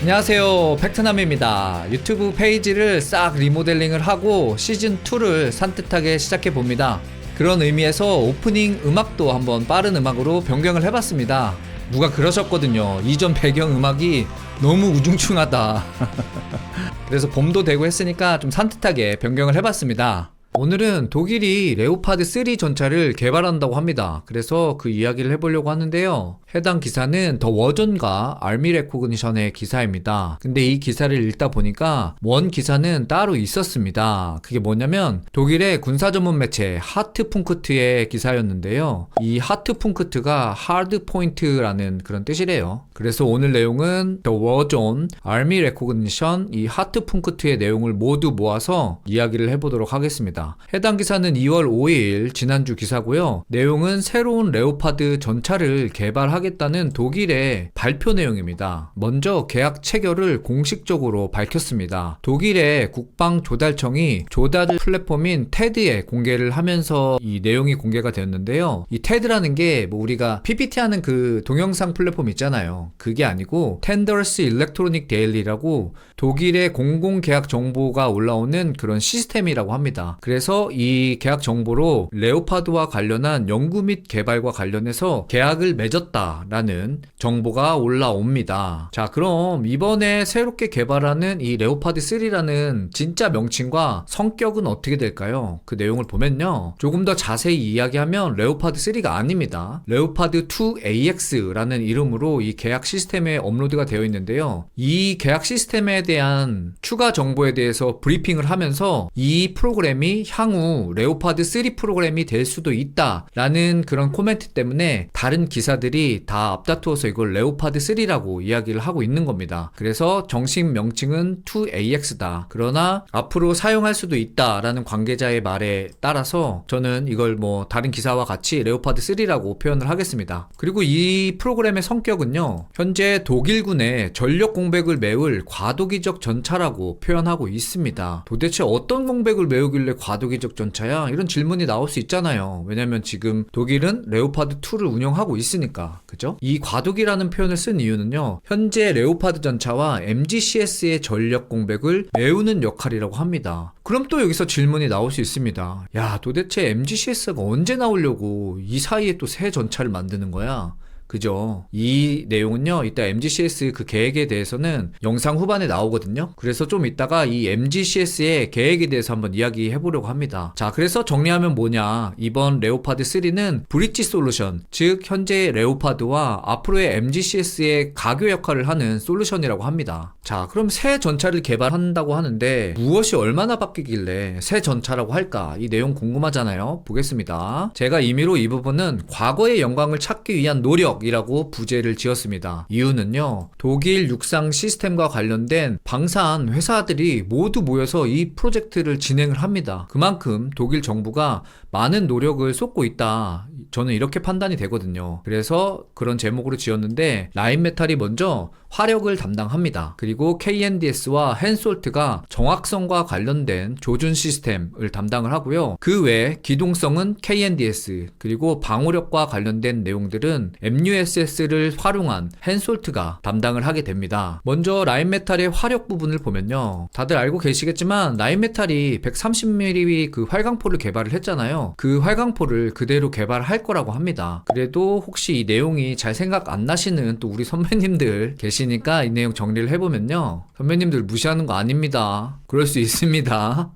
안녕하세요, 팩트남입니다. 유튜브 페이지를 싹 리모델링을 하고 시즌2를 산뜻하게 시작해봅니다. 그런 의미에서 오프닝 음악도 한번 빠른 음악으로 변경을 해봤습니다. 누가 그러셨거든요. 이전 배경 음악이 너무 우중충하다. 그래서 봄도 되고 했으니까 좀 산뜻하게 변경을 해봤습니다. 오늘은 독일이 레오파드 3 전차를 개발한다고 합니다. 그래서 그 이야기를 해보려고 하는데요. 해당 기사는 더 워전과 알미 레코그니션의 기사입니다. 근데 이 기사를 읽다 보니까 원 기사는 따로 있었습니다. 그게 뭐냐면 독일의 군사 전문 매체 하트풍크트의 기사였는데요. 이 하트풍크트가 하드 포인트라는 그런 뜻이래요. 그래서 오늘 내용은 더 워전, 알미 레코그니션, 이 하트풍크트의 내용을 모두 모아서 이야기를 해보도록 하겠습니다. 해당 기사는 2월 5일 지난주 기사고요. 내용은 새로운 레오파드 전차를 개발하겠다는 독일의 발표 내용입니다. 먼저 계약 체결을 공식적으로 밝혔습니다. 독일의 국방조달청이 조달 플랫폼인 테드에 공개를 하면서 이 내용이 공개가 되었는데요. 이 테드라는 게 뭐 우리가 PPT 하는 그 동영상 플랫폼 있잖아요. 그게 아니고 텐더스 일렉트로닉 데일리라고 독일의 공공계약 정보가 올라오는 그런 시스템이라고 합니다. 그래서 이 계약 정보로 레오파드와 관련한 연구 및 개발과 관련해서 계약을 맺었다라는 정보가 올라옵니다. 자, 그럼 이번에 새롭게 개발하는 이 레오파드 3라는 진짜 명칭과 성격은 어떻게 될까요? 그 내용을 보면요. 조금 더 자세히 이야기하면 레오파드 3가 아닙니다. 레오파드 2AX라는 이름으로 이 계약 시스템에 업로드가 되어 있는데요. 이 계약 시스템에 대한 추가 정보에 대해서 브리핑을 하면서 이 프로그램이 향후 레오파드 3 프로그램이 될 수도 있다라는 그런 코멘트 때문에 다른 기사들이 다 앞다투어서 이걸 레오파드 3라고 이야기를 하고 있는 겁니다. 그래서 정식 명칭은 2AX다. 그러나 앞으로 사용할 수도 있다라는 관계자의 말에 따라서 저는 이걸 뭐 다른 기사와 같이 레오파드 3라고 표현을 하겠습니다. 그리고 이 프로그램의 성격은요. 현재 독일군의 전력 공백을 메울 과도기적 전차라고 표현하고 있습니다. 도대체 어떤 공백을 메우길래 과도기적 전차야? 이런 질문이 나올 수 있잖아요. 왜냐면 지금 독일은 레오파드 2를 운영하고 있으니까. 그죠? 이 과도기라는 표현을 쓴 이유는요. 현재 레오파드 전차와 MGCS의 전력 공백을 메우는 역할이라고 합니다. 그럼 또 여기서 질문이 나올 수 있습니다. 야, 도대체 MGCS가 언제 나오려고 이 사이에 또 새 전차를 만드는 거야? 그죠? 이 내용은요, 이따 MGCS 그 계획에 대해서는 영상 후반에 나오거든요. 그래서 좀 이따가 이 MGCS의 계획에 대해서 한번 이야기해 보려고 합니다. 자, 그래서 정리하면 뭐냐? 이번 레오파드 3는 브릿지 솔루션, 즉 현재 레오파드와 앞으로의 MGCS의 가교 역할을 하는 솔루션이라고 합니다. 자, 그럼 새 전차를 개발한다고 하는데 무엇이 얼마나 바뀌길래 새 전차라고 할까? 이 내용 궁금하잖아요. 보겠습니다. 제가 임의로 이 부분은 과거의 영광을 찾기 위한 노력 이라고 부제를 지었습니다. 이유는요. 독일 육상 시스템과 관련된 방산 회사들이 모두 모여서 이 프로젝트를 진행을 합니다. 그만큼 독일 정부가 많은 노력을 쏟고 있다. 저는 이렇게 판단이 되거든요. 그래서 그런 제목으로 지었는데 라인메탈이 먼저 화력을 담당합니다. 그리고 KNDS와 hensoldt가 정확성과 관련된 조준 시스템을 담당을 하고요. 그 외 기동성은 KNDS, 그리고 방호력과 관련된 내용들은 MUSS를 활용한 hensoldt가 담당을 하게 됩니다. 먼저 라인메탈의 화력 부분을 보면요. 다들 알고 계시겠지만 라인메탈이 130mm 그 활강포를 개발을 했잖아요. 그 활강포를 그대로 개발할 거라고 합니다. 그래도 혹시 이 내용이 잘 생각 안 나시는 또 우리 선배님들 계시니까 이 내용 정리를 해보면요. 선배님들 무시하는 거 아닙니다. 그럴 수 있습니다.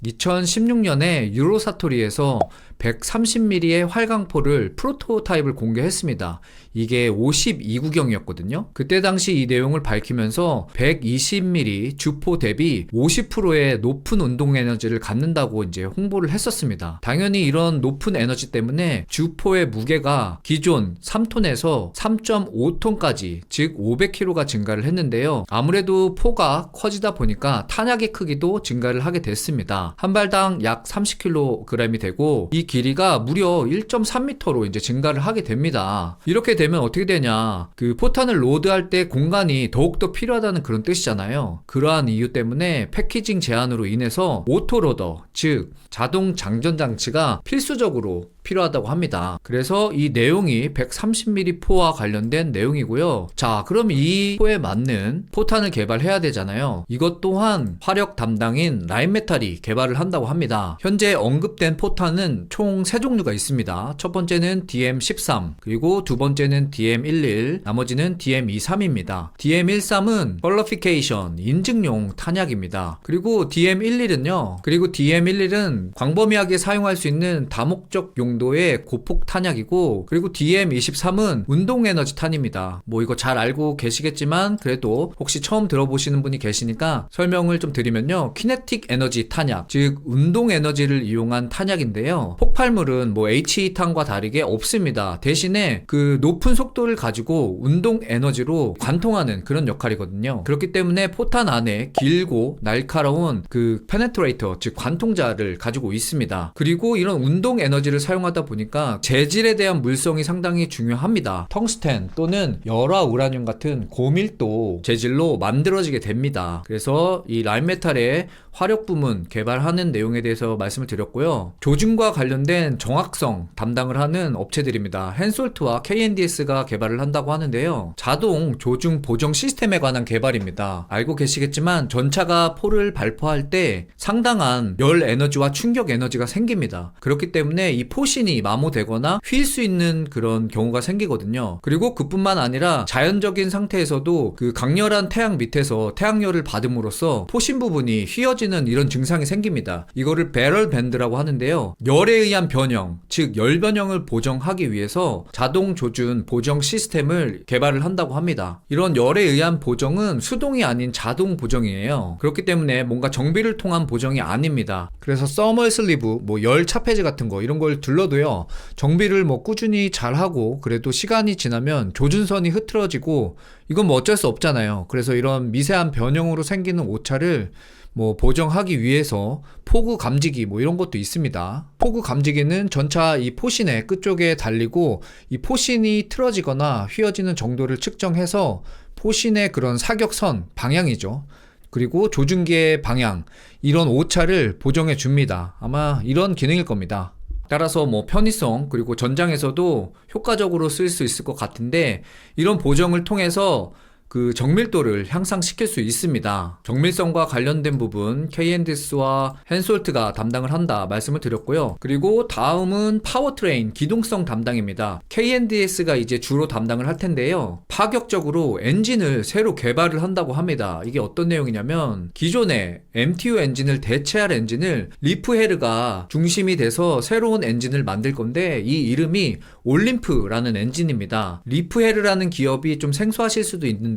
2016년에 유로사토리에서 130mm의 활강포를 프로토타입을 공개했습니다. 이게 52구경이었거든요. 그때 당시 이 내용을 밝히면서 120mm 주포 대비 50%의 높은 운동 에너지를 갖는다고 이제 홍보를 했었습니다. 당연히 이런 높은 에너지 때문에 주포의 무게가 기존 3톤에서 3.5톤까지 즉 500kg가 증가를 했는데요. 아무래도 포가 커지다 보니까 탄약의 크기도 증가를 하게 됐습니다. 한 발당 약 30kg이 되고 이 길이가 무려 1.3m로 이제 증가를 하게 됩니다. 이렇게 되면 어떻게 되냐? 그 포탄을 로드할 때 공간이 더욱더 필요하다는 그런 뜻이잖아요. 그러한 이유 때문에 패키징 제한으로 인해서 오토로더, 즉 자동 장전 장치가 필수적으로 필요하다고 합니다. 그래서 이 내용이 130mm 포와 관련된 내용이고요. 자, 그럼 이 포에 맞는 포탄을 개발해야 되잖아요. 이것 또한 화력 담당인 라인메탈이 개발을 한다고 합니다. 현재 언급된 포탄은 총 3종류가 있습니다. 첫 번째는 DM13, 그리고 두 번째는 DM11, 나머지는 DM23입니다. DM13은 퀄리피케이션, 인증용 탄약입니다. 그리고 DM11은 광범위하게 사용할 수 있는 다목적 용도의 고폭 탄약이고, 그리고 DM23은 운동 에너지 탄입니다. 뭐 이거 잘 알고 계시겠지만 그래도 혹시 처음 들어보시는 분이 계시니까 설명을 좀 드리면요, 키네틱 에너지 탄약, 즉 운동 에너지를 이용한 탄약인데요, 폭발물은 뭐 HE탄과 다르게 없습니다. 대신에 그 높은 속도를 가지고 운동 에너지로 관통하는 그런 역할이거든요. 그렇기 때문에 포탄 안에 길고 날카로운 그 페네트레이터, 즉 관통자를 가지고 있습니다. 그리고 이런 운동 에너지를 사용하다 보니까 재질에 대한 물성이 상당히 중요합니다. 텅스텐 또는 열화 우라늄 같은 고밀도 재질로 만들어지게 됩니다. 그래서 이 라인메탈의 화력 부문 개발하는 내용에 대해서 말씀을 드렸고요. 조준과 관련된 정확성 담당을 하는 업체들입니다. hensoldt와 KNDS가 개발을 한다고 하는데요. 자동 조준 보정 시스템에 관한 개발입니다. 알고 계시겠지만 전차가 포를 발포할 때 상당한 열 에너지와 충격 에너지가 생깁니다. 그렇기 때문에 이 포신이 마모되거나 휠 수 있는 그런 경우가 생기거든요. 그리고 그뿐만 아니라 자연적인 상태에서도 그 강렬한 태양 밑에서 태양열을 받음으로써 포신 부분이 휘어지는 이런 증상이 생깁니다. 이거를 배럴 밴드라고 하는데요. 열에 의한 변형, 즉 열 변형을 보정하기 위해서 자동 조준 보정 시스템을 개발을 한다고 합니다. 이런 열에 의한 보정은 수동이 아닌 자동 보정이에요. 그렇기 때문에 뭔가 정비를 통한 보정이 아닙니다. 그래서 서멀 슬리브, 뭐 열 차폐지 같은 거 이런 걸 둘러도요, 정비를 뭐 꾸준히 잘하고 그래도 시간이 지나면 조준선이 흐트러지고 이건 뭐 어쩔 수 없잖아요. 그래서 이런 미세한 변형으로 생기는 오차를 뭐 보정하기 위해서 포구 감지기 뭐 이런 것도 있습니다. 포구 감지기는 전차 이 포신의 끝쪽에 달리고 이 포신이 틀어지거나 휘어지는 정도를 측정해서 포신의 그런 사격선 방향이죠, 그리고 조준기의 방향, 이런 오차를 보정해 줍니다. 아마 이런 기능일 겁니다. 따라서 뭐 편의성, 그리고 전장에서도 효과적으로 쓸 수 있을 것 같은데, 이런 보정을 통해서 그 정밀도를 향상시킬 수 있습니다. 정밀성과 관련된 부분 KNDS와 hensoldt가 담당을 한다 말씀을 드렸고요. 그리고 다음은 파워트레인, 기동성 담당입니다. KNDS가 이제 주로 담당을 할 텐데요. 파격적으로 엔진을 새로 개발을 한다고 합니다. 이게 어떤 내용이냐면, 기존의 MTU 엔진을 대체할 엔진을 리프헤르가 중심이 돼서 새로운 엔진을 만들 건데, 이 이름이 올림프라는 엔진입니다. 리프헤르라는 기업이 좀 생소하실 수도 있는데요,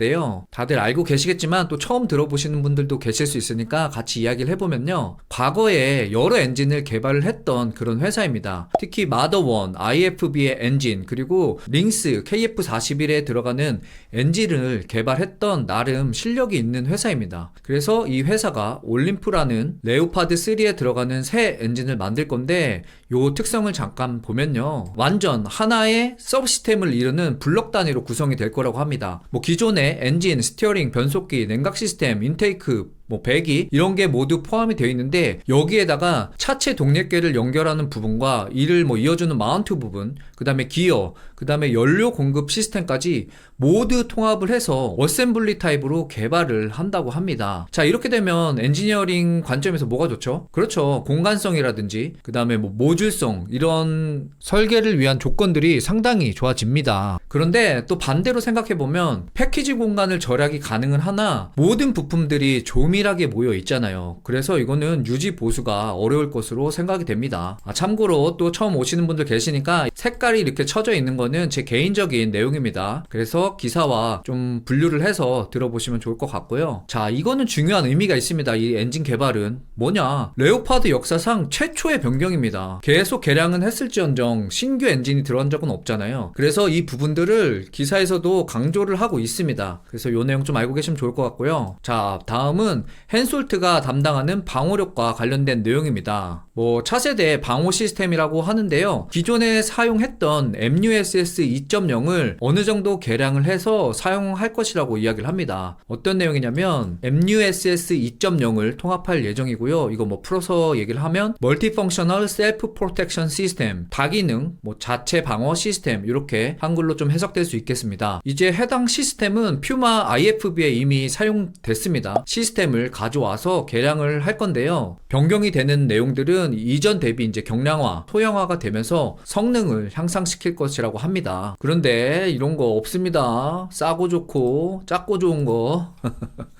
다들 알고 계시겠지만 또 처음 들어보시는 분들도 계실 수 있으니까 같이 이야기를 해보면요, 과거에 여러 엔진을 개발을 했던 그런 회사입니다. 특히 마더1, IFB의 엔진, 그리고 링스 KF41에 들어가는 엔진을 개발했던 나름 실력이 있는 회사입니다. 그래서 이 회사가 올림프라는 레오파드 3에 들어가는 새 엔진을 만들 건데, 요 특성을 잠깐 보면요, 완전 하나의 서브시스템을 이루는 블록 단위로 구성이 될 거라고 합니다. 뭐 기존의 엔진, 스티어링, 변속기, 냉각 시스템, 인테이크, 뭐 배기 이런 게 모두 포함이 되어 있는데, 여기에다가 차체 동력계를 연결하는 부분과 이를 뭐 이어주는 마운트 부분, 그 다음에 기어, 그 다음에 연료 공급 시스템까지 모두 통합을 해서 어셈블리 타입으로 개발을 한다고 합니다. 자, 이렇게 되면 엔지니어링 관점에서 뭐가 좋죠? 그렇죠, 공간성이라든지 그 다음에 뭐 모듈성, 이런 설계를 위한 조건들이 상당히 좋아집니다. 그런데 또 반대로 생각해보면 패키지 공간을 절약이 가능은 하나 모든 부품들이 조밀하게 모여 있잖아요. 그래서 이거는 유지 보수가 어려울 것으로 생각이 됩니다. 참고로 또 처음 오시는 분들 계시니까 색깔이 이렇게 쳐져 있는 거는 제 개인적인 내용입니다. 그래서 기사와 좀 분류를 해서 들어보시면 좋을 것 같고요. 자, 이거는 중요한 의미가 있습니다. 이 엔진 개발은 뭐냐, 레오파드 역사상 최초의 변경입니다. 계속 개량은 했을지언정 신규 엔진이 들어간 적은 없잖아요. 그래서 이 부분들을 기사에서도 강조를 하고 있습니다. 그래서 이 내용 좀 알고 계시면 좋을 것 같고요. 자, 다음은 hensoldt가 담당하는 방어력과 관련된 내용입니다. 뭐 차세대 방어 시스템이라고 하는데요. 기존에 사용했던 MUSS 2.0을 어느 정도 개량을 해서 사용할 것이라고 이야기를 합니다. 어떤 내용이냐면 MUSS 2.0을 통합할 예정이고요. 이거 뭐 풀어서 얘기를 하면 Multifunctional Self-Protection System, 다기능, 뭐 자체 방어 시스템, 이렇게 한글로 좀 해석될 수 있겠습니다. 이제 해당 시스템은 퓨마 IFB에 이미 사용됐습니다. 시스템을 가져와서 개량을 할 건데요. 변경이 되는 내용들은 이전 대비 이제 경량화, 소형화가 되면서 성능을 향상시킬 것이라고 합니다. 그런데 이런 거 없습니다. 싸고 좋고 작고 좋은 거.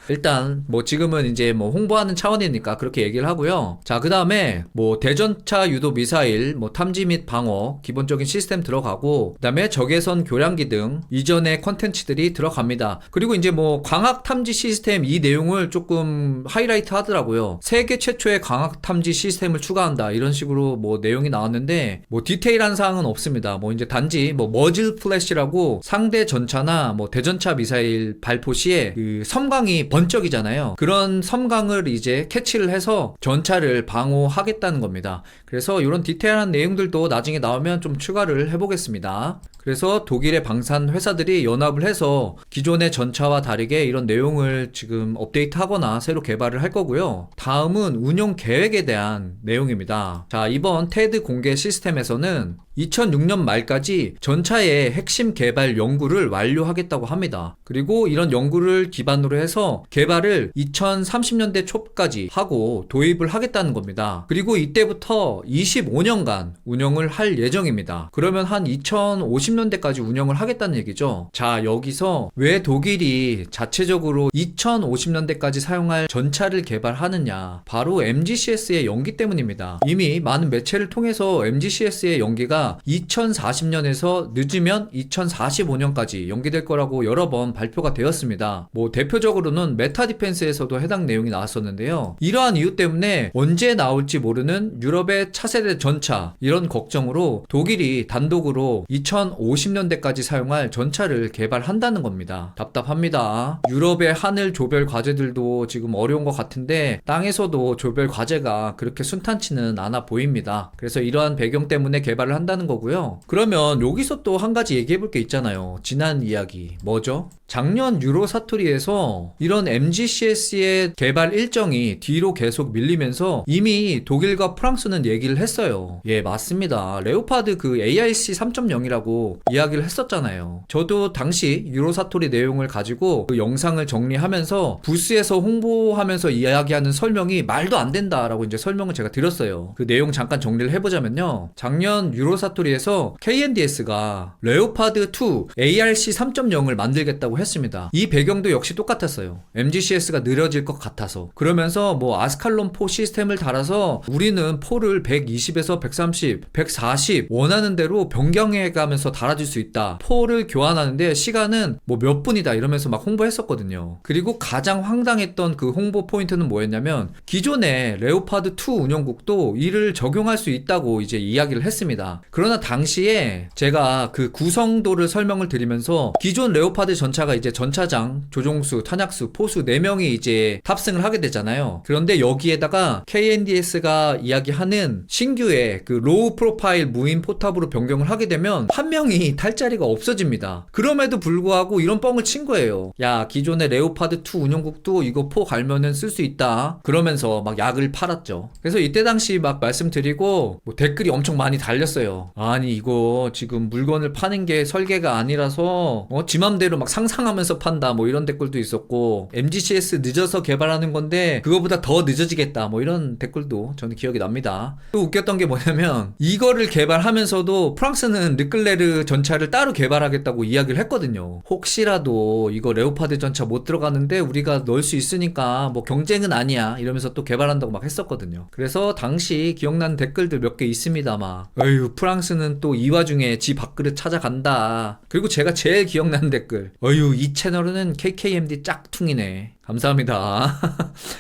일단 뭐 지금은 이제 뭐 홍보하는 차원이니까 그렇게 얘기를 하고요. 자, 그 다음에 뭐 대전차 유도 미사일, 뭐 탐지 및 방어 기본적인 시스템 들어가고, 그 다음에 적외선 교량기 등 이전의 컨텐츠들이 들어갑니다. 그리고 이제 뭐 광학 탐지 시스템, 이 내용을 조금 하이라이트 하더라고요. 세계 최초의 광학 탐지 시스템을 추가한다, 이런 식으로 뭐 내용이 나왔는데 뭐 디테일한 사항은 없습니다. 뭐 이제 단지 뭐 머즐 플래시라고 상대 전차나 뭐 대전차 미사일 발포 시에 그 섬광이 번쩍이잖아요. 그런 섬광을 이제 캐치를 해서 전차를 방어하겠다는 겁니다. 그래서 이런 디테일한 내용들도 나중에 나오면 좀 추가를 해보겠습니다. 그래서 독일의 방산 회사들이 연합을 해서 기존의 전차와 다르게 이런 내용을 지금 업데이트하거나 새로 개발을 할 거고요. 다음은 운용 계획에 대한 내용입니다. 자, 이번 테드 공개 시스템에서는 2006년 말까지 전차의 핵심 개발 연구를 완료하겠다고 합니다. 그리고 이런 연구를 기반으로 해서 개발을 2030년대 초까지 하고 도입을 하겠다는 겁니다. 그리고 이때부터 25년간 운영을 할 예정입니다. 그러면 한 2050년대까지 운영을 하겠다는 얘기죠. 자, 여기서 왜 독일이 자체적으로 2050년대까지 사용할 전차를 개발하느냐? 바로 MGCS의 연기 때문입니다. 이미 많은 매체를 통해서 MGCS의 연기가 2040년에서 늦으면 2045년까지 연기될 거라고 여러 번 발표가 되었습니다. 뭐 대표적으로는 메타 디펜스에서도 해당 내용이 나왔었는데요. 이러한 이유 때문에 언제 나올지 모르는 유럽의 차세대 전차, 이런 걱정으로 독일이 단독으로 2050년대까지 사용할 전차를 개발한다는 겁니다. 답답합니다. 유럽의 하늘 조별 과제들도 지금 어려운 것 같은데 땅에서도 조별 과제가 그렇게 순탄치는 않아 보입니다. 그래서 이러한 배경 때문에 개발을 한다는 거고요. 그러면 여기서 또 한 가지 얘기해 볼 게 있잖아요. 지난 이야기 뭐죠? 작년 유로 사투리에서 이런 MGCS의 개발 일정이 뒤로 계속 밀리면서 이미 독일과 프랑스는 얘기를 했어요. 예, 맞습니다. 레오파드 그 ARC 3.0이라고 이야기를 했었잖아요. 저도 당시 유로 사투리 내용을 가지고 그 영상을 정리하면서 부스에서 홍보하면서 이야기하는 설명이 말도 안 된다라고 이제 설명을 제가 드렸어요. 그 내용 잠깐 정리를 해보자면요. 작년 유로 사투리에서 KNDS가 레오파드 2 ARC 3.0을 만들겠다고 했습니다. 이 배경도 역시 똑같았어요. MGCS가 느려질 것 같아서. 그러면서 뭐 아스칼론 4 시스템을 달아서 우리는 포를 120에서 130, 140 원하는 대로 변경해 가면서 달아줄 수 있다. 포를 교환하는데 시간은 뭐 몇 분이다 이러면서 막 홍보했었거든요. 그리고 가장 황당했던 그 홍보 포인트는 뭐였냐면 기존의 레오파드 2 운영국도 이를 적용할 수 있다고 이제 이야기를 했습니다. 그러나 당시에 제가 그 구성도를 설명을 드리면서 기존 레오파드 전차가 이제 전차장, 조종수, 탄약수, 포수 4명이 이제 탑승을 하게 되잖아요. 그런데 여기에다가 KNDS가 이야기하는 신규의 그 로우 프로파일 무인 포탑으로 변경을 하게 되면 한 명이 탈 자리가 없어집니다. 그럼에도 불구하고 이런 뻥을 친 거예요. 야, 기존의 레오파드 2 운영국도 이거 포 갈면은 쓸 수 있다. 그러면서 막 약을 팔았죠. 그래서 이때 당시 막 말씀드리고 뭐 댓글이 엄청 많이 달렸어요. 아니 이거 지금 물건을 파는 게 설계가 아니라서 지 맘대로 막 상상하면서 판다, 뭐 이런 댓글도 있었고, MGCS 늦어서 개발하는 건데 그거보다 더 늦어지겠다, 뭐 이런 댓글도 저는 기억이 납니다. 또 웃겼던 게 뭐냐면 이거를 개발하면서도 프랑스는 르클레르 전차를 따로 개발하겠다고 이야기를 했거든요. 혹시라도 이거 레오파드 전차 못 들어가는데 우리가 넣을 수 있으니까 뭐 경쟁은 아니야 이러면서 또 개발한다고 막 했었거든요. 그래서 당시 기억나는 댓글들 몇 개 있습니다. 막 어휴, 프랑스는 또 이 와중에 지 밥그릇 찾아간다. 그리고 제가 제일 기억나는 댓글, 어휴, 이 채널은 KKMD 짝퉁이네. 감사합니다.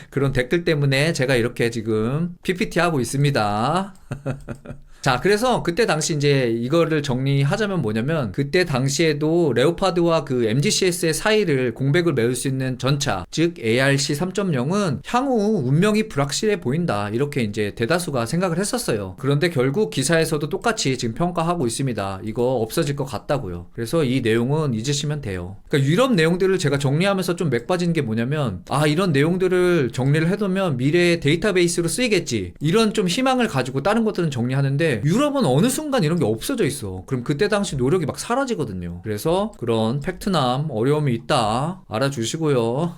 그런 댓글 때문에 제가 이렇게 지금 PPT 하고 있습니다. 자, 그래서 그때 당시 이제 이거를 정리하자면 뭐냐면, 그때 당시에도 레오파드와 그 MGCS의 사이를 공백을 메울 수 있는 전차, 즉 ARC 3.0은 향후 운명이 불확실해 보인다, 이렇게 이제 대다수가 생각을 했었어요. 그런데 결국 기사에서도 똑같이 지금 평가하고 있습니다. 이거 없어질 것 같다고요. 그래서 이 내용은 잊으시면 돼요. 그러니까 유럽 내용들을 제가 정리하면서 좀 맥 빠진 게 뭐냐면, 아, 이런 내용들을 정리를 해두면 미래의 데이터베이스로 쓰이겠지, 이런 좀 희망을 가지고 다른 것들은 정리하는데, 유럽은 어느 순간 이런 게 없어져 있어. 그럼 그때 당시 노력이 막 사라지거든요. 그래서 그런 팩트남 어려움이 있다, 알아주시고요.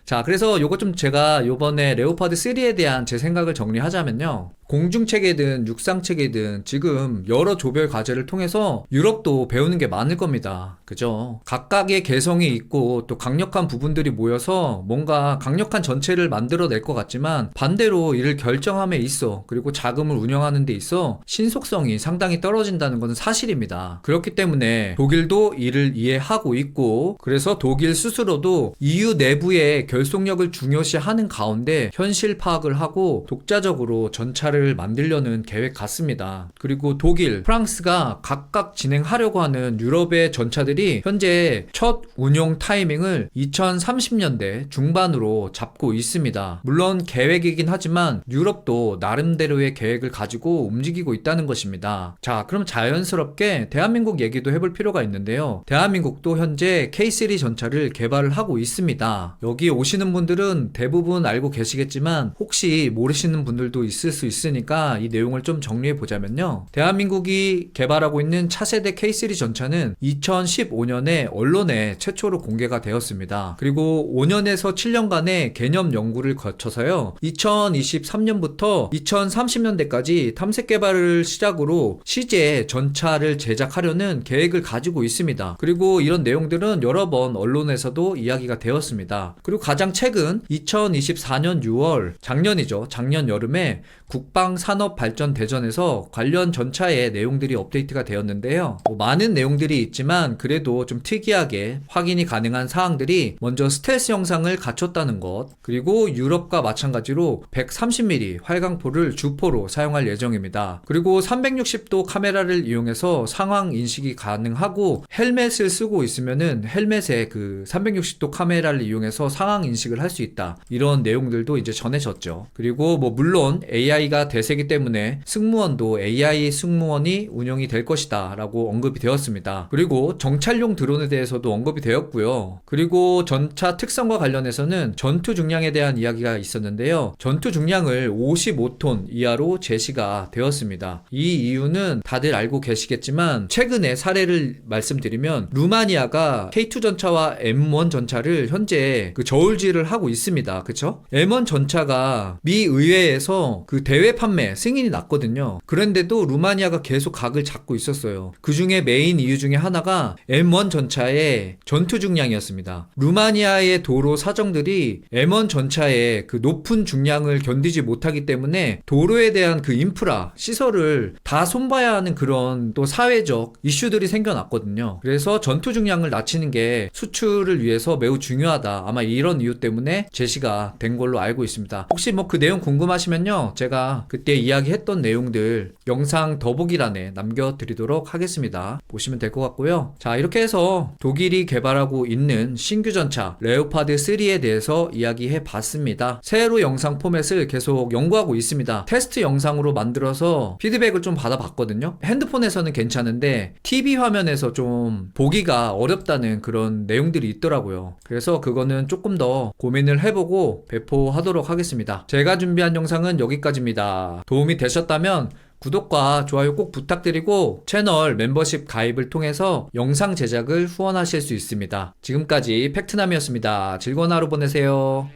자, 그래서 요거 좀 제가 요번에 레오파드 3에 대한 제 생각을 정리하자면요, 공중체계든 육상체계든 지금 여러 조별 과제를 통해서 유럽도 배우는 게 많을 겁니다. 그죠? 각각의 개성이 있고 또 강력한 부분들이 모여서 뭔가 강력한 전체를 만들어낼 것 같지만, 반대로 이를 결정함에 있어, 그리고 자금을 운영하는 데 있어 신속성이 상당히 떨어진다는 것은 사실입니다. 그렇기 때문에 독일도 이를 이해하고 있고, 그래서 독일 스스로도 EU 내부의 결속력을 중요시하는 가운데 현실 파악을 하고 독자적으로 전차를 만들려는 계획 같습니다. 그리고 독일, 프랑스가 각각 진행하려고 하는 유럽의 전차들이 현재 첫 운용 타이밍을 2030년대 중반으로 잡고 있습니다. 물론 계획이긴 하지만 유럽도 나름대로의 계획을 가지고 움직이고 있다는 것입니다. 자, 그럼 자연스럽게 대한민국 얘기도 해볼 필요가 있는데요. 대한민국도 현재 K3 전차를 개발을 하고 있습니다. 여기 오시는 분들은 대부분 알고 계시겠지만 혹시 모르시는 분들도 있을 수 있으니까 이 내용을 좀 정리해 보자면요, 대한민국이 개발하고 있는 차세대 K3 전차는 2015년에 언론에 최초로 공개가 되었습니다. 그리고 5년에서 7년간의 개념 연구를 거쳐서요, 2023년부터 2030년대까지 탐색 개발을 시작으로 시제 전차를 제작하려는 계획을 가지고 있습니다. 그리고 이런 내용들은 여러 번 언론에서도 이야기가 되었습니다. 그리고 가장 최근 2024년 6월, 작년이죠, 작년 여름에 국방산업발전대전에서 관련 전차의 내용들이 업데이트가 되었는데요. 많은 내용들이 있지만 그래도 좀 특이하게 확인이 가능한 사항들이, 먼저 스텔스 형상을 갖췄다는 것, 그리고 유럽과 마찬가지로 130mm 활강포를 주포로 사용할 예정입니다. 그리고 360도 카메라를 이용해서 상황 인식이 가능하고, 헬멧을 쓰고 있으면은 헬멧에 그 360도 카메라를 이용해서 상황 인식을 할 수 있다, 이런 내용들도 이제 전해졌죠. 그리고 물론 AI가 대세기 때문에 승무원도 AI 승무원이 운영이 될 것이다 라고 언급이 되었습니다. 그리고 정찰용 드론에 대해서도 언급이 되었고요. 그리고 전차 특성과 관련해서는 전투 중량에 대한 이야기가 있었는데요, 전투 중량을 55톤 이하로 제시가 되었습니다. 이 이유는 다들 알고 계시겠지만, 최근에 사례를 말씀드리면 루마니아가 K2 전차와 M1 전차를 현재 그 저울질을 하고 있습니다. 그쵸? M1 전차가 미 의회에서 그 대외 판매 승인이 났거든요. 그런데도 루마니아가 계속 각을 잡고 있었어요. 그 중에 메인 이유 중에 하나가 M1 전차의 전투 중량이었습니다. 루마니아의 도로 사정들이 M1 전차의 그 높은 중량을 견디지 못하기 때문에 도로에 대한 그 인프라, 시설을 다 손봐야 하는 그런 또 사회적 이슈들이 생겨났거든요. 그래서 전투 중량을 낮추는 게 수출을 위해서 매우 중요하다, 아마 이런 이유 때문에 제시가 된 걸로 알고 있습니다. 혹시 그 내용 궁금하시면요, 제가 그때 이야기했던 내용들 영상 더보기란에 남겨드리도록 하겠습니다. 보시면 될 것 같고요. 자, 이렇게 해서 독일이 개발하고 있는 신규 전차 레오파드 3에 대해서 이야기해 봤습니다. 새로 영상 포맷을 계속 연구하고 있습니다. 테스트 영상으로 만들어서 피드백을 좀 받아봤거든요. 핸드폰에서는 괜찮은데 TV 화면에서 좀 보기가 어렵다는 그런 내용들이 있더라고요. 그래서 그거는 조금 더 고민을 해보고 배포하도록 하겠습니다. 제가 준비한 영상은 여기까지입니다. 도움이 되셨다면 구독과 좋아요 꼭 부탁드리고, 채널 멤버십 가입을 통해서 영상 제작을 후원하실 수 있습니다. 지금까지 팩트남이었습니다. 즐거운 하루 보내세요.